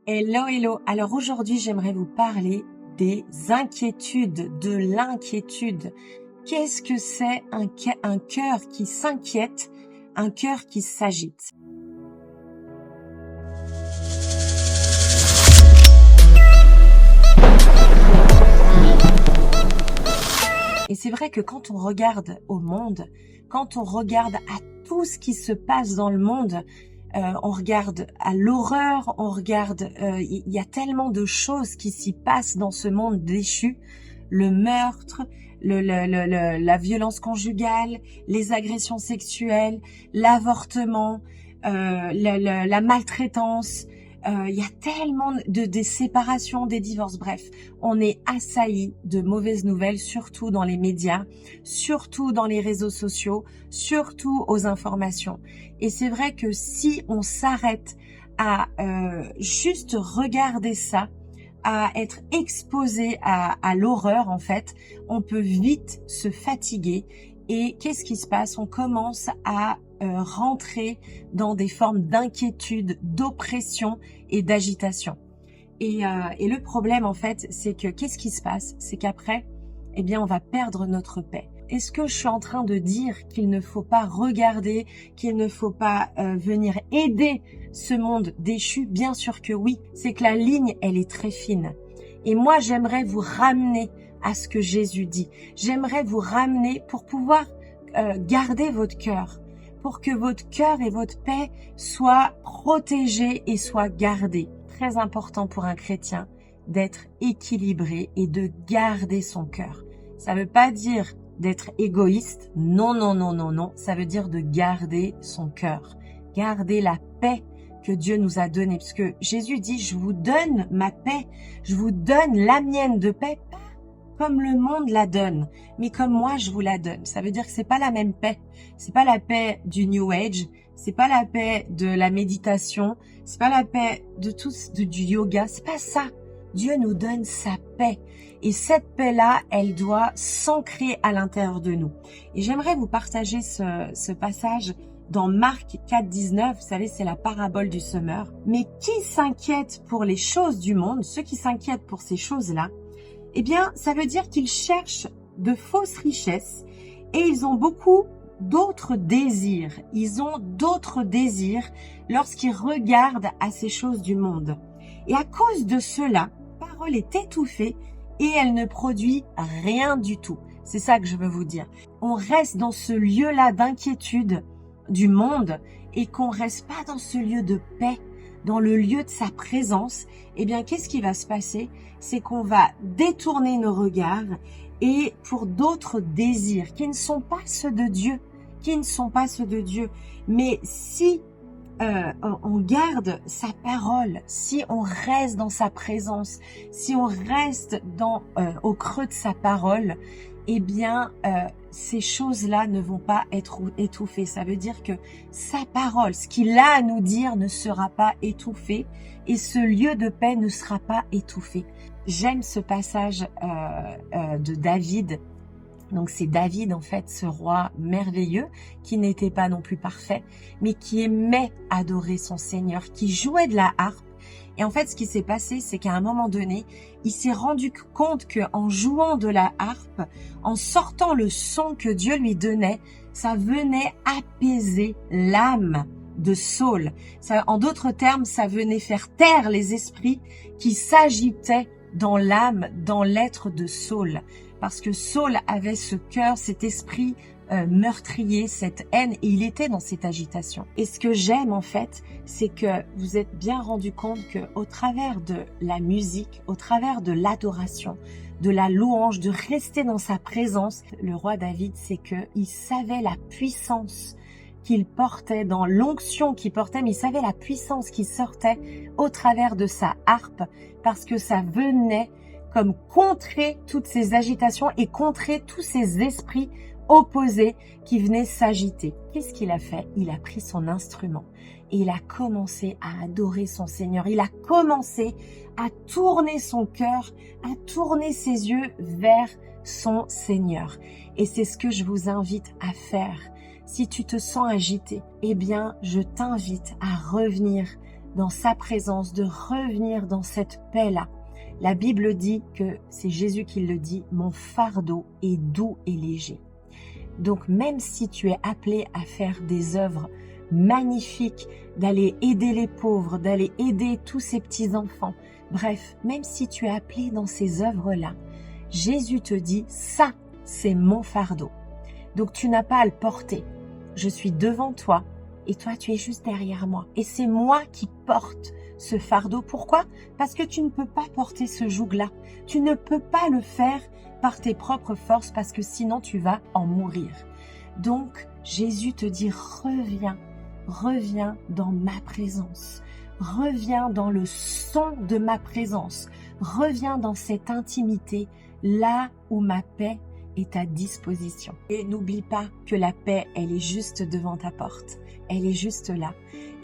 Hello, hello. Alors aujourd'hui, j'aimerais vous parler des inquiétudes, de l'inquiétude. Qu'est-ce que c'est un cœur qui s'inquiète, un cœur qui s'agite? Et c'est vrai que quand on regarde au monde, quand on regarde à tout ce qui se passe dans le monde, on regarde à l'horreur, on regarde, il y a tellement de choses qui s'y passent dans ce monde déchu, le meurtre, la violence conjugale, les agressions sexuelles, l'avortement, la maltraitance. Il y a tellement des séparations, des divorces, bref, on est assailli de mauvaises nouvelles, surtout dans les médias, surtout dans les réseaux sociaux, surtout aux informations. Et c'est vrai que si on s'arrête à juste regarder ça, à être exposé à l'horreur en fait, on peut vite se fatiguer. Et qu'est-ce qui se passe? On commence à rentrer dans des formes d'inquiétude, d'oppression et d'agitation. Et le problème en fait, c'est que qu'est-ce qui se passe? C'est qu'après, eh bien, on va perdre notre paix. Est-ce que je suis en train de dire qu'il ne faut pas regarder, qu'il ne faut pas venir aider ce monde déchu? Bien sûr que oui, c'est que la ligne, elle est très fine. Et moi, j'aimerais vous ramener à ce que Jésus dit. J'aimerais vous ramener pour pouvoir garder votre cœur, pour que votre cœur et votre paix soient protégés et soient gardés. Très important pour un chrétien d'être équilibré et de garder son cœur. Ça ne veut pas dire d'être égoïste. Non, non, non, non, non. Ça veut dire de garder son cœur. Garder la paix que Dieu nous a donnée. Parce que Jésus dit, je vous donne ma paix. Je vous donne la mienne de paix. Pas comme le monde la donne, mais comme moi je vous la donne. Ça veut dire que c'est pas la même paix. C'est pas la paix du New Age. C'est pas la paix de la méditation. C'est pas la paix du yoga. C'est pas ça. Dieu nous donne sa paix. Et cette paix-là, elle doit s'ancrer à l'intérieur de nous. Et j'aimerais vous partager ce passage dans Marc 4,19. Vous savez, c'est la parabole du semeur. Mais qui s'inquiète pour les choses du monde, ceux qui s'inquiètent pour ces choses-là, eh bien, ça veut dire qu'ils cherchent de fausses richesses et ils ont beaucoup d'autres désirs. Ils ont d'autres désirs lorsqu'ils regardent à ces choses du monde. Et à cause de cela, la parole est étouffée et elle ne produit rien du tout. C'est ça que je veux vous dire. On reste dans ce lieu-là d'inquiétude du monde et qu'on reste pas dans ce lieu de paix, dans le lieu de sa présence. Eh bien, qu'est-ce qui va se passer? C'est qu'on va détourner nos regards et pour d'autres désirs qui ne sont pas ceux de Dieu, Mais si on garde sa parole, si on reste dans sa présence, si on reste au creux de sa parole, eh bien, ces choses-là ne vont pas être étouffées. Ça veut dire que sa parole, ce qu'il a à nous dire, ne sera pas étouffé et ce lieu de paix ne sera pas étouffé. J'aime ce passage de David. Donc c'est David en fait, ce roi merveilleux qui n'était pas non plus parfait, mais qui aimait adorer son Seigneur, qui jouait de la harpe. Et en fait, ce qui s'est passé, c'est qu'à un moment donné, il s'est rendu compte qu'en jouant de la harpe, en sortant le son que Dieu lui donnait, ça venait apaiser l'âme de Saul. Ça, en d'autres termes, ça venait faire taire les esprits qui s'agitaient dans l'âme, dans l'être de Saul. Parce que Saul avait ce cœur, cet esprit meurtrier, cette haine, et il était dans cette agitation. Et ce que j'aime en fait, c'est que vous êtes bien rendu compte que au travers de la musique, au travers de l'adoration, de la louange, de rester dans sa présence, le roi David, c'est que il savait la puissance qu'il portait, dans l'onction qu'il portait, mais il savait la puissance qui sortait au travers de sa harpe, parce que ça venait comme contrer toutes ces agitations et contrer tous ces esprits opposés qui venaient s'agiter. Qu'est-ce qu'il a fait? Il a pris son instrument et il a commencé à adorer son Seigneur. Il a commencé à tourner son cœur, à tourner ses yeux vers son Seigneur. Et c'est ce que je vous invite à faire. Si tu te sens agité, eh bien, je t'invite à revenir dans sa présence, de revenir dans cette paix-là. La Bible dit que, c'est Jésus qui le dit, mon fardeau est doux et léger. Donc même si tu es appelé à faire des œuvres magnifiques, d'aller aider les pauvres, d'aller aider tous ces petits-enfants, bref, même si tu es appelé dans ces œuvres-là, Jésus te dit, ça, c'est mon fardeau. Donc tu n'as pas à le porter. Je suis devant toi et toi, tu es juste derrière moi. Et c'est moi qui porte ce fardeau. Pourquoi? Parce que tu ne peux pas porter ce joug-là. Tu ne peux pas le faire par tes propres forces parce que sinon tu vas en mourir. Donc, Jésus te dit, reviens, reviens dans ma présence. Reviens dans le son de ma présence. Reviens dans cette intimité, là où ma paix est à disposition. Et n'oublie pas que la paix, elle est juste devant ta porte. Elle est juste là.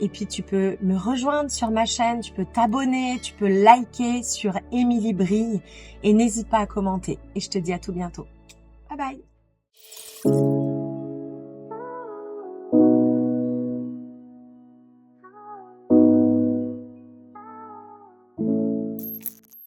Et puis tu peux me rejoindre sur ma chaîne, tu peux t'abonner, tu peux liker sur Émilie Brille et n'hésite pas à commenter. Et je te dis à tout bientôt. Bye bye.